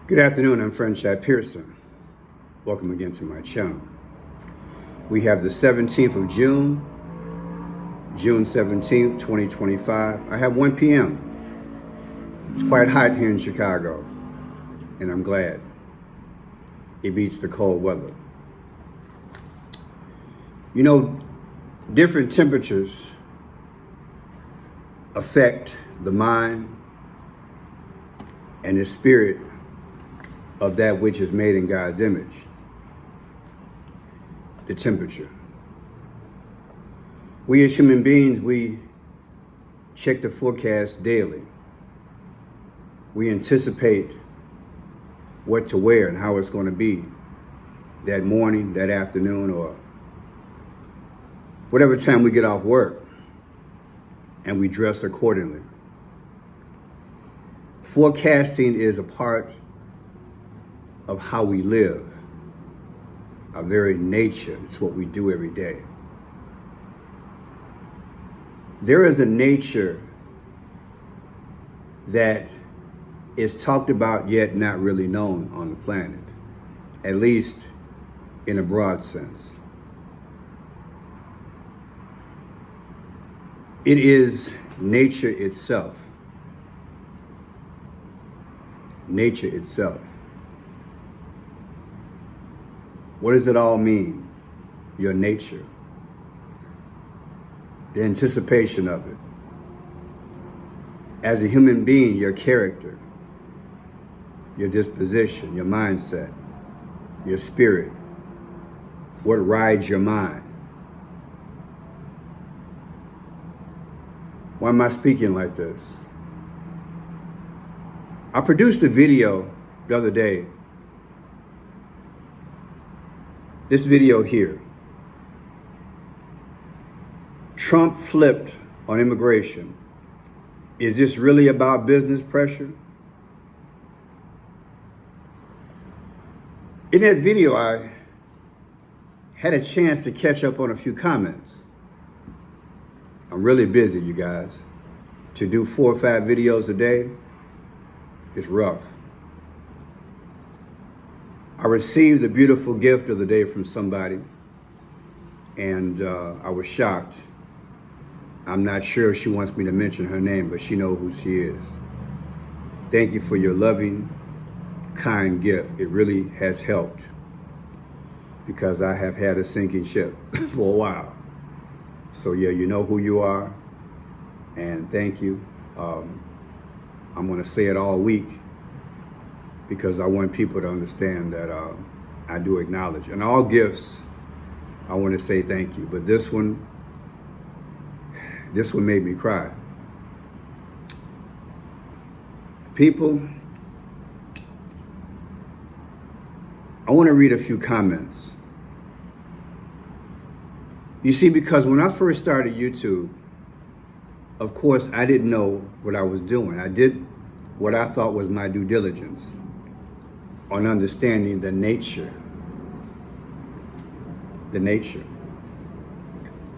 Good afternoon, I'm Friend Chad Pearson. Welcome again to my channel. We have the 17th of June 17th, 2025. I have 1 p.m. It's quite hot here in Chicago, and I'm glad. It beats the cold weather. You know, different temperatures affect the mind and the spirit of that which is made in God's image. The temperature. We as human beings, we check the forecast daily. We anticipate what to wear and how it's going to be that morning, that afternoon, or whatever time we get off work, and we dress accordingly. Forecasting is a part of how we live. Our very nature, it's what we do every day. There is a nature that is talked about yet not really known on the planet, at least in a broad sense. It is nature itself. Nature itself. What does it all mean? Your nature. The anticipation of it. As a human being, your character, your disposition, your mindset, your spirit, what rides your mind. Why am I speaking like this? I produced a video the other day. This video here. Trump flipped on immigration. Is this really about business pressure? In that video, I had a chance to catch up on a few comments. I'm really busy, you guys. To do 4 or 5 videos a day is rough. I received a beautiful gift of the day from somebody, and I was shocked. I'm not sure if she wants me to mention her name, but she knows who she is. Thank you for your loving, kind gift. It really has helped, because I have had a sinking ship for a while. So yeah, you know who you are, and thank you. I'm gonna say it all week, because I want people to understand that I do acknowledge. And all gifts, I want to say thank you. But this one made me cry. People, I want to read a few comments. You see, because when I first started YouTube, of course, I didn't know what I was doing. I did what I thought was my due diligence on understanding the nature. The nature.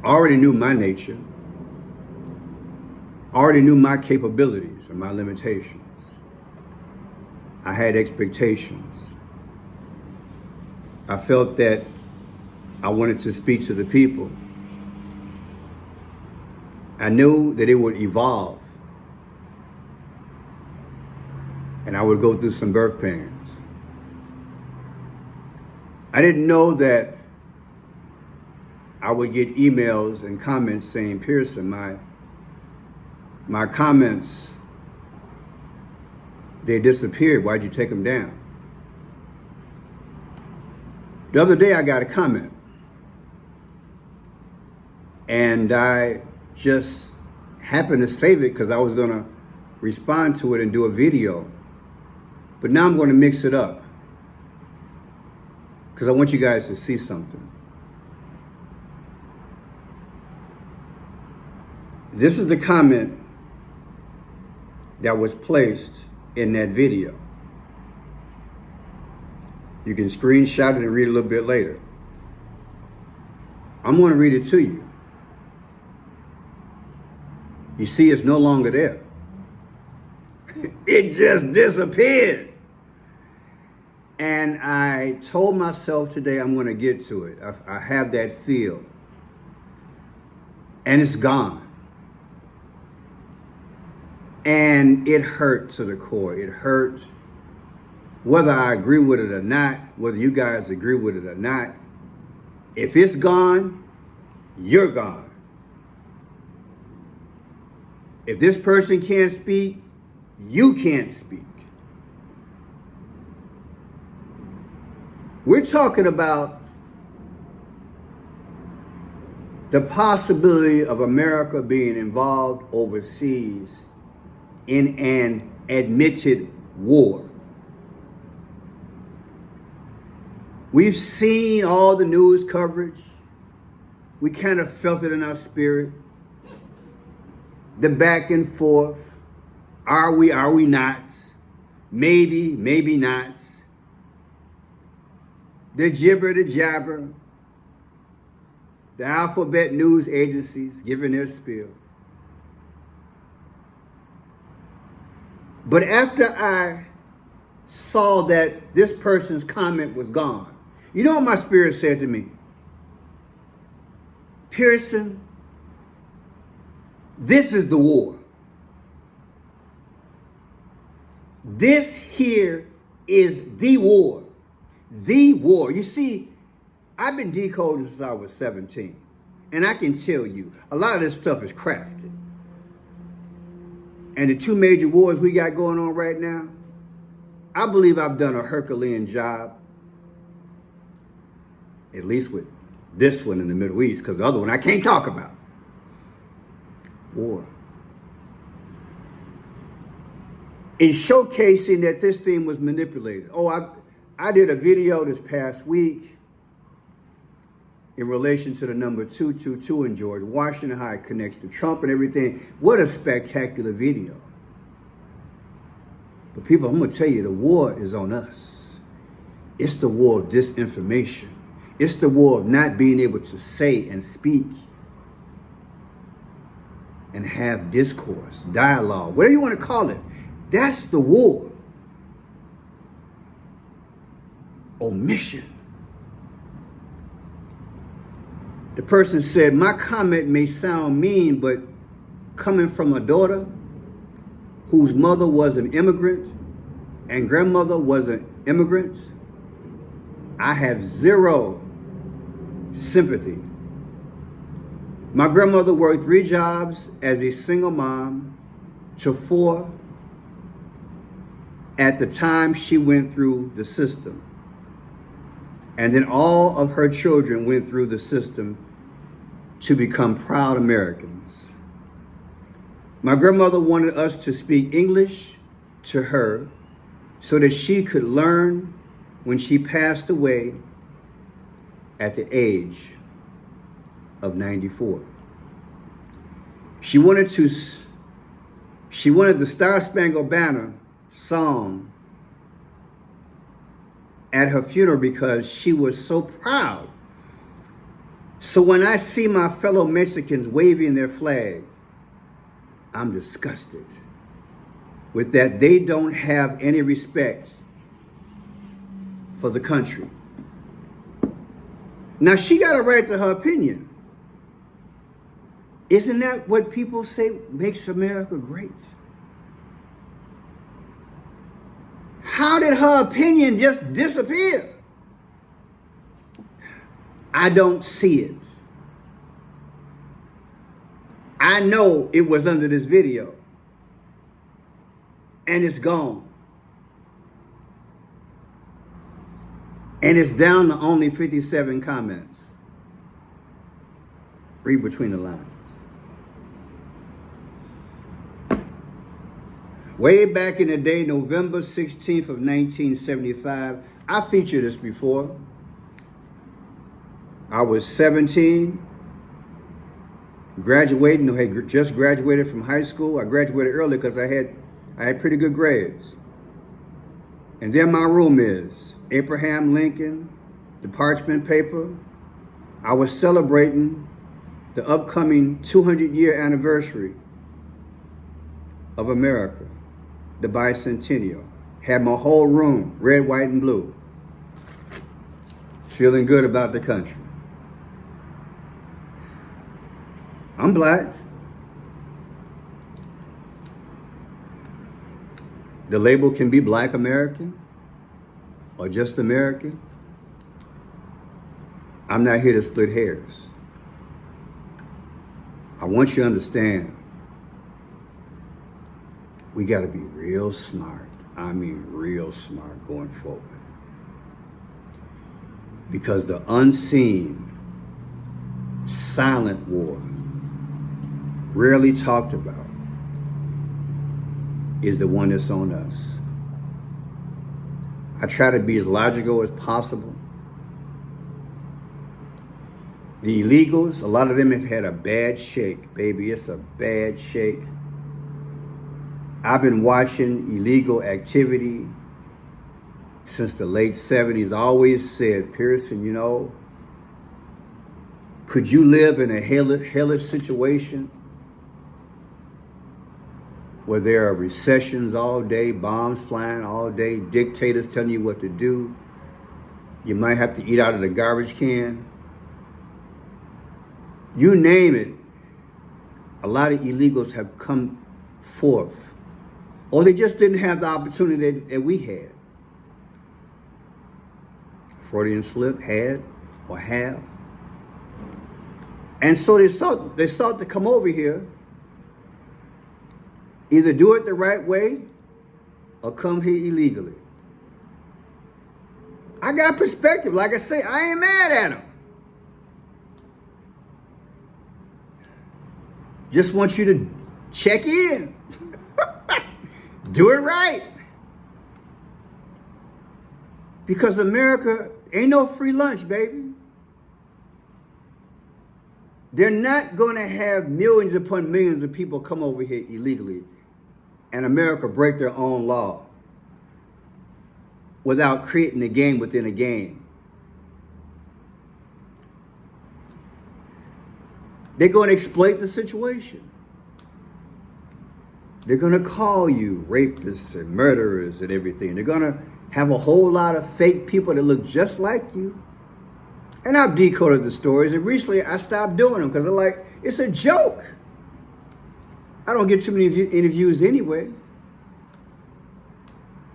I already knew my nature. I already knew my capabilities and my limitations. I had expectations. I felt that I wanted to speak to the people. I knew that it would evolve, and I would go through some birth pains. I didn't know that I would get emails and comments saying, Pearson, my comments, they disappeared. Why'd you take them down? The other day I got a comment, and I just happened to save it because I was going to respond to it and do a video. But now I'm going to mix it up, because I want you guys to see something. This is the comment that was placed in that video. You can screenshot it and read it a little bit later. I'm going to read it to you. You see, it's no longer there. It just disappeared. And I told myself today I'm going to get to it. I have that feel. And it's gone. And it hurt to the core. It hurt. Whether I agree with it or not, whether you guys agree with it or not, if it's gone, you're gone. If this person can't speak, you can't speak. We're talking about the possibility of America being involved overseas in an admitted war. We've seen all the news coverage. We kind of felt it in our spirit. The back and forth. Are we not? Maybe, maybe not. The jibber, the jabber. The alphabet news agencies giving their spiel. But after I saw that this person's comment was gone, you know what my spirit said to me? Pearson, this is the war. This here is the war. The war. You see, I've been decoding since I was 17. And I can tell you, a lot of this stuff is crafted. And the two major wars we got going on right now, I believe I've done a Herculean job, at least with this one in the Middle East, because the other one I can't talk about. War. In showcasing that this thing was manipulated. Oh, I did a video this past week in relation to the number 222 in George Washington, how it connects to Trump and everything. What a spectacular video. But people, I'm going to tell you, the war is on us. It's the war of disinformation. It's the war of not being able to say and speak and have discourse, dialogue, whatever you want to call it. That's the war. Omission. The person said, my comment may sound mean, but coming from a daughter whose mother was an immigrant and grandmother was an immigrant, I have zero sympathy. My grandmother worked 3 jobs as a single mom to 4 at the time she went through the system. And then all of her children went through the system to become proud Americans. My grandmother wanted us to speak English to her so that she could learn when she passed away at the age of 94. She wanted the Star Spangled Banner song at her funeral because she was so proud. So when I see my fellow Mexicans waving their flag, I'm disgusted with that they don't have any respect for the country. Now, she got a right to her opinion. Isn't that what people say makes America great? How did her opinion just disappear? I don't see it. I know it was under this video. And it's gone. And it's down to only 57 comments. Read between the lines. Way back in the day, November 16th of 1975, I featured this before. I was 17, graduating, had just graduated from high school. I graduated early because I had pretty good grades. And there my room is, Abraham Lincoln, the parchment paper. I was celebrating the upcoming 200-year anniversary of America, the bicentennial. Had my whole room, red, white, and blue. feeling good about the country. I'm black. The label can be Black American or just American. I'm not here to split hairs. I want you to understand, we got to be real smart. I mean, real smart going forward. Because the unseen, silent war, rarely talked about, is the one that's on us. I try to be as logical as possible. The illegals, a lot of them have had a bad shake, baby. It's a bad shake. I've been watching illegal activity since the late 70s. I always said, Pearson, you know, could you live in a hellish situation where there are recessions all day, bombs flying all day, dictators telling you what to do? You might have to eat out of the garbage can. You name it, a lot of illegals have come forth. Or they just didn't have the opportunity that we had. Freudian slip, had or have. And so they sought to come over here, either do it the right way or come here illegally. I got perspective. Like I say, I ain't mad at them. Just want you to check in. Do it right. Because America ain't no free lunch, baby. They're not going to have millions upon millions of people come over here illegally and America break their own law without creating a game within a game. They're going to exploit the situation. They're going to call you rapists and murderers and everything. They're going to have a whole lot of fake people that look just like you. And I've decoded the stories, and recently I stopped doing them because I'm like, it's a joke. I don't get too many interviews anyway.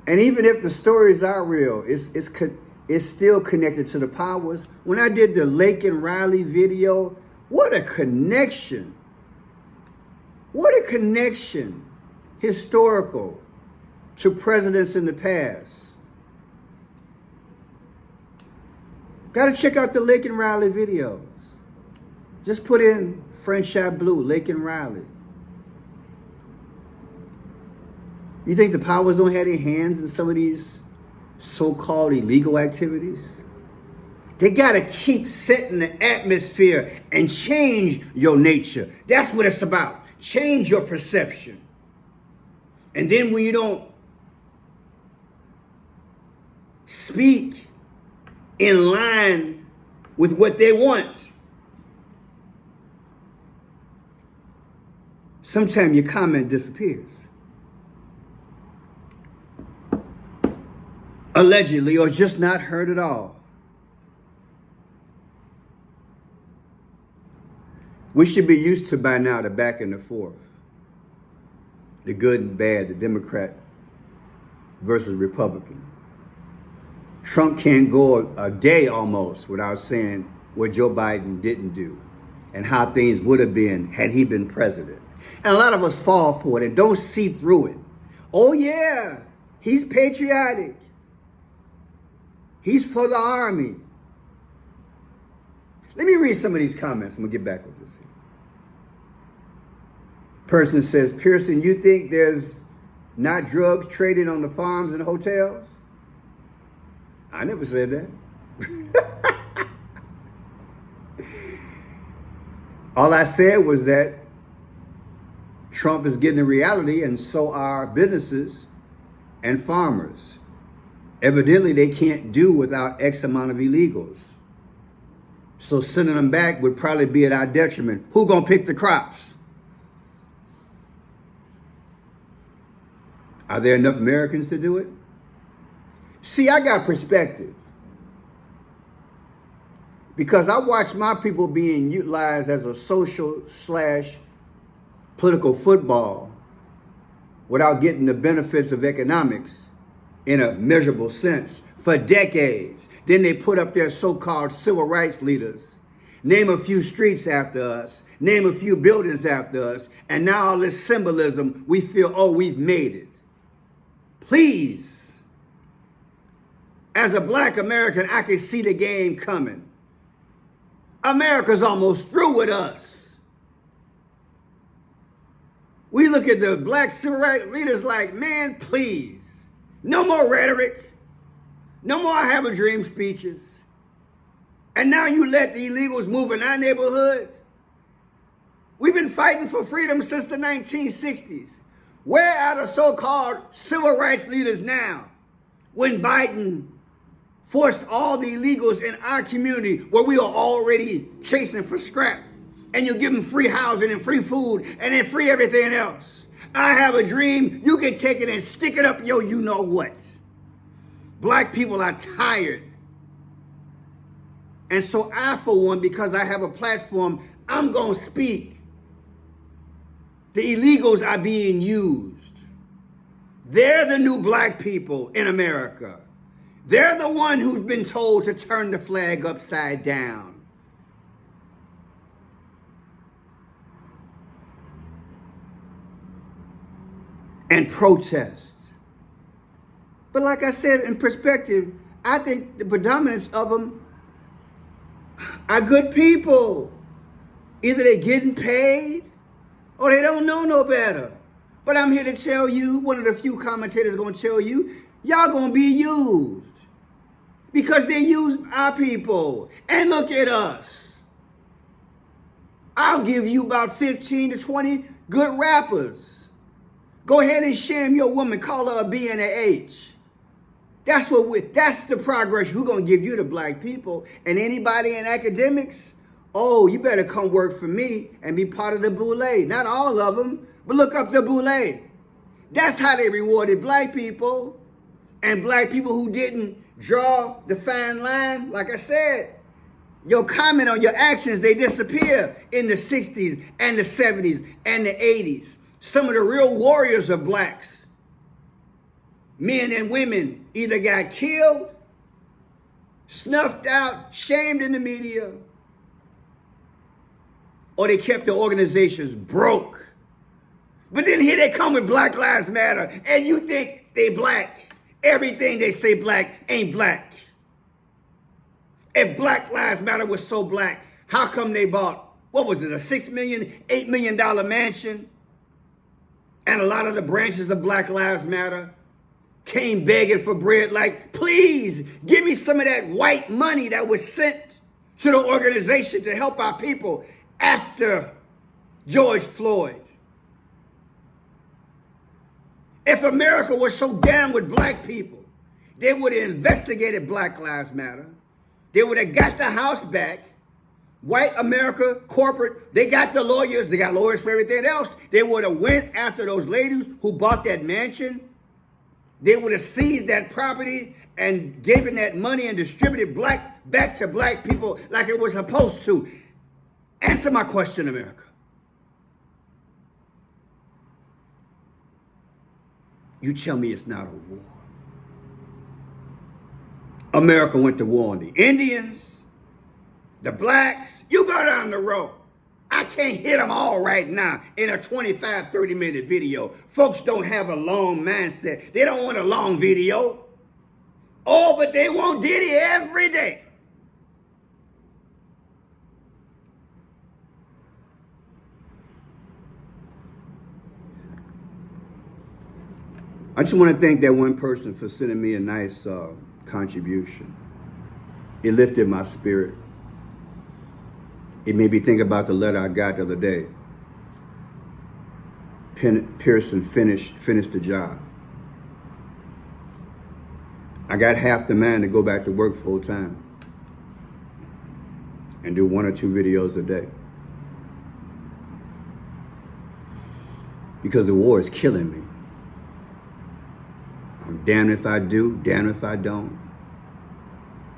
And even if the stories are real, it's still connected to the powers. When I did the Lake and Riley video, what a connection. What a connection. Historical to presidents in the past. Got to check out the Lake and Riley videos. Just put in French Shot Blue, Lake and Riley. You think the powers don't have their hands in some of these so-called illegal activities? They got to keep setting the atmosphere and change your nature. That's what it's about. Change your perception. And then when you don't speak in line with what they want, sometimes your comment disappears. Allegedly, or just not heard at all. We should be used to by now the back and the forth. The good and bad, the Democrat versus Republican. Trump can't go a day almost without saying what Joe Biden didn't do and how things would have been had he been president. And a lot of us fall for it and don't see through it. Oh yeah, he's patriotic. He's for the army. Let me read some of these comments. I'm gonna get back with this. Person says, Pearson, you think there's not drugs traded on the farms and hotels? I never said that. All I said was that Trump is getting a reality, and so are businesses and farmers. Evidently, they can't do without X amount of illegals. So sending them back would probably be at our detriment. Who gonna pick the crops? Are there enough Americans to do it? See, I got perspective. Because I watch my people being utilized as a social / political football without getting the benefits of economics in a measurable sense for decades. Then they put up their so-called civil rights leaders, name a few streets after us, name a few buildings after us, and now all this symbolism, we feel, oh, we've made it. Please, as a black American, I can see the game coming. America's almost through with us. We look at the black civil rights leaders like, man, please, no more rhetoric, no more I have a dream speeches. And now you let the illegals move in our neighborhood? We've been fighting for freedom since the 1960s. Where are the so-called civil rights leaders now when Biden forced all the illegals in our community where we are already chasing for scrap, and you give them free housing and free food and then free everything else? I have a dream. You can take it and stick it up, yo, you know what? Black people are tired. And so I, for one, because I have a platform, I'm going to speak. The illegals are being used. They're the new black people in America. They're the one who's been told to turn the flag upside down. And protest. But like I said, in perspective, I think the predominance of them are good people. Either they're getting paid or they don't know no better. But I'm here to tell you, one of the few commentators going to tell you, y'all going to be used. Because they use our people. And look at us. I'll give you about 15 to 20 good rappers. Go ahead and shame your woman, call her a B and a H. That's the progress we're going to give you, the black people. And anybody in academics, oh, you better come work for me and be part of the boule. Not all of them, but look up the boule. That's how they rewarded black people. And black people who didn't draw the fine line, like I said, your comment on your actions, they disappear in the 60s and the 70s and the 80s. Some of the real warriors of blacks, men and women, either got killed, snuffed out, shamed in the media, or they kept the organizations broke. But then here they come with Black Lives Matter, and you think they black. Everything they say black ain't black. If Black Lives Matter was so black, how come they bought, what was it, a $6 million, $8 million mansion? And a lot of the branches of Black Lives Matter came begging for bread, like, please give me some of that white money that was sent to the organization to help our people after George Floyd. If America was so down with black people, they would have investigated Black Lives Matter. They would have got the house back. White America, corporate, they got the lawyers. They got lawyers for everything else. They would have went after those ladies who bought that mansion. They would have seized that property and given that money and distributed back to black people like it was supposed to. Answer my question, America. You tell me it's not a war. America went to war on the Indians, the blacks. You go down the road. I can't hit them all right now in a 25, 30-minute video. Folks don't have a long mindset. They don't want a long video. Oh, but they want Diddy every day. I just want to thank that one person for sending me a nice contribution. It lifted my spirit. It made me think about the letter I got the other day. Pearson finished the job. I got half the man to go back to work full time and do 1 or 2 videos a day. Because the war is killing me. I'm damned if I do, damned if I don't.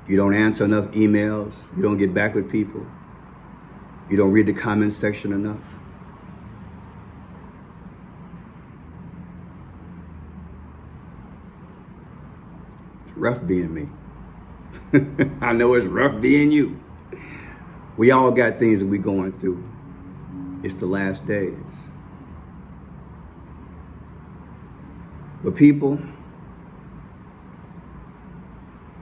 You don't answer enough emails. You don't get back with people. You don't read the comment section enough. It's rough being me. I know it's rough being you. We all got things that we're going through. It's the last days. But people,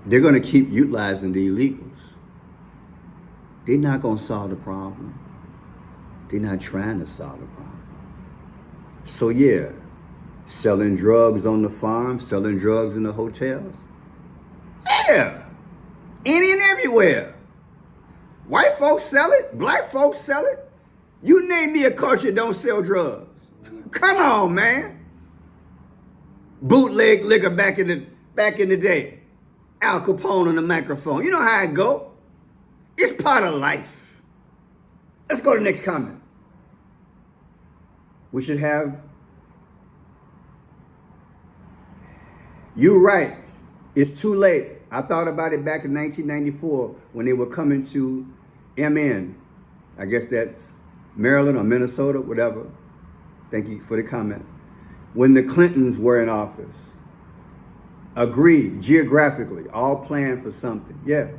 they're going to keep utilizing the illegals. They're not going to solve the problem. They're not trying to solve the problem. So yeah, selling drugs on the farm, selling drugs in the hotels. Yeah, any and everywhere. White folks sell it, black folks sell it. You name me a culture that don't sell drugs. Come on, man. Bootleg liquor back in the day. Al Capone on the microphone. You know how it go. It's part of life. Let's go to the next comment. We should have. You're right. It's too late. I thought about it back in 1994 when they were coming to MN. I guess that's Maryland or Minnesota, whatever. Thank you for the comment. When the Clintons were in office. Agreed, geographically, all planned for something. Yeah.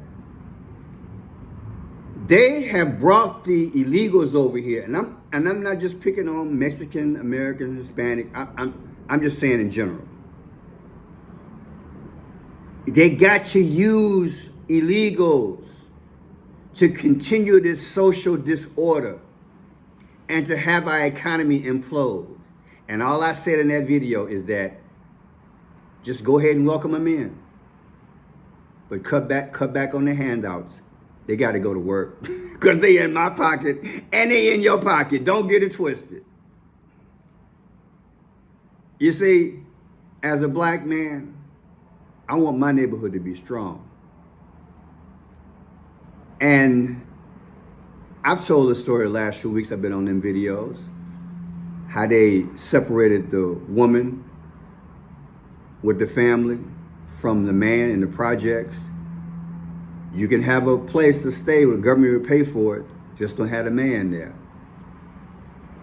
They have brought the illegals over here, and I'm not just picking on Mexican, American, Hispanic. I'm just saying in general. They got to use illegals to continue this social disorder and to have our economy implode. And all I said in that video is that just go ahead and welcome them in. But cut back on the handouts. They got to go to work because they in my pocket and they in your pocket. Don't get it twisted. You see, as a black man, I want my neighborhood to be strong. And I've told the story the last few weeks I've been on them videos, how they separated the woman with the family from the man in the projects. You can have a place to stay where the government will pay for it, just don't have a man there.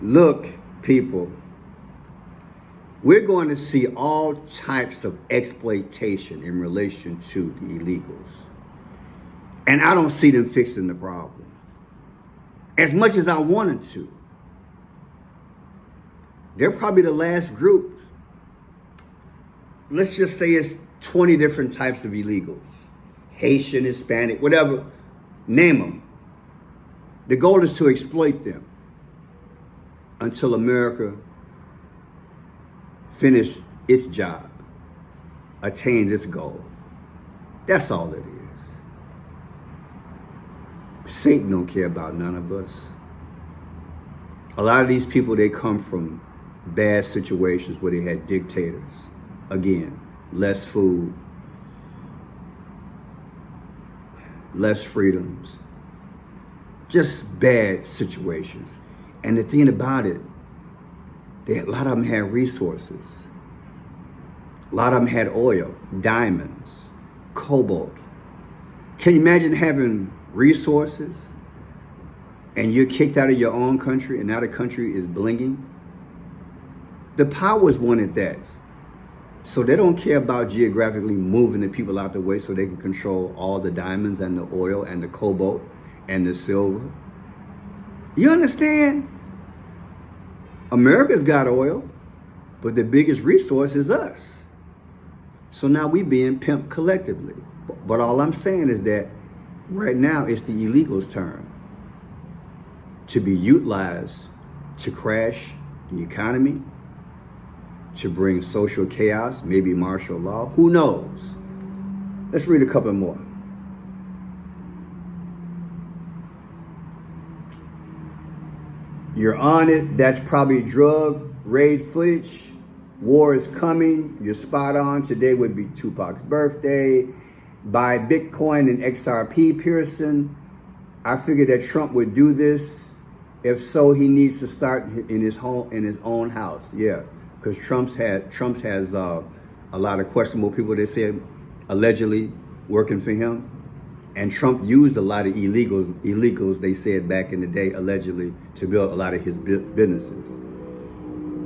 Look, people, we're going to see all types of exploitation in relation to the illegals. And I don't see them fixing the problem. As much as I wanted to. They're probably the last group. Let's just say it's 20 different types of illegals. Haitian, Hispanic, whatever, name them. The goal is to exploit them until America finishes its job, attains its goal. That's all it is. Satan don't care about none of us. A lot of these people, they come from bad situations where they had dictators. Again, less food, less freedoms, just bad situations. And the thing about it, a lot of them had resources. A lot of them had oil, diamonds, cobalt. Can you imagine having resources and you're kicked out of your own country and now the country is blinging? The powers wanted that. So they don't care about geographically moving the people out the way so they can control all the diamonds and the oil and the cobalt and the silver. You understand? America's got oil, but the biggest resource is us. So now we being pimped collectively. But all I'm saying is that right now it's the illegals' turn to be utilized to crash the economy, to bring social chaos, maybe martial law. Who knows? Let's read a couple more. You're on it. That's probably drug raid footage. War is coming. You're spot on. Today would be Tupac's birthday. Buy Bitcoin and XRP, Pearson. I figured that Trump would do this. If so, he needs to start in his own house. Yeah, because Trump has a lot of questionable people, they say, allegedly working for him. And Trump used a lot of illegals, they said back in the day, allegedly, to build a lot of his businesses.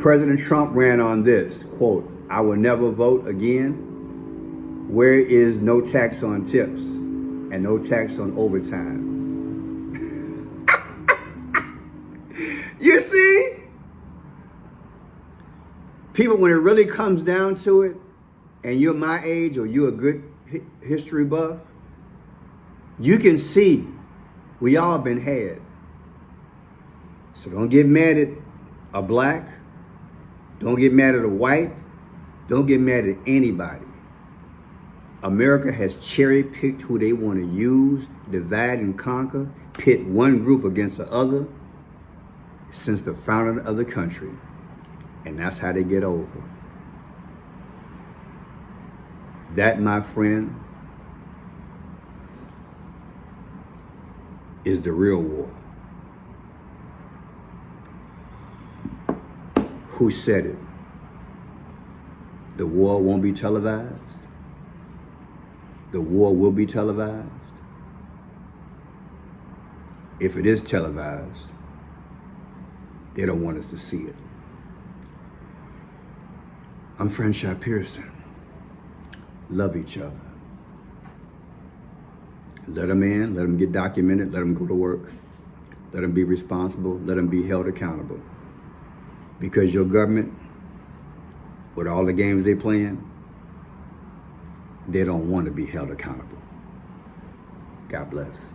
President Trump ran on this, quote, "I will never vote again. Where is no tax on tips and no tax on overtime?" You see? People, when it really comes down to it, and you're my age or you're a good history buff, you can see we all been had. So don't get mad at a black. Don't get mad at a white. Don't get mad at anybody. America has cherry-picked who they want to use, divide and conquer, pit one group against the other since the founding of the country. And that's how they get over. That, my friend, is the real war. Who said it? The war won't be televised. The war will be televised. If it is televised, they don't want us to see it. I'm Franchise Pearson. Love each other. Let them in, let them get documented, let them go to work, let them be responsible, let them be held accountable. Because your government, with all the games they playing, they don't want to be held accountable. God bless.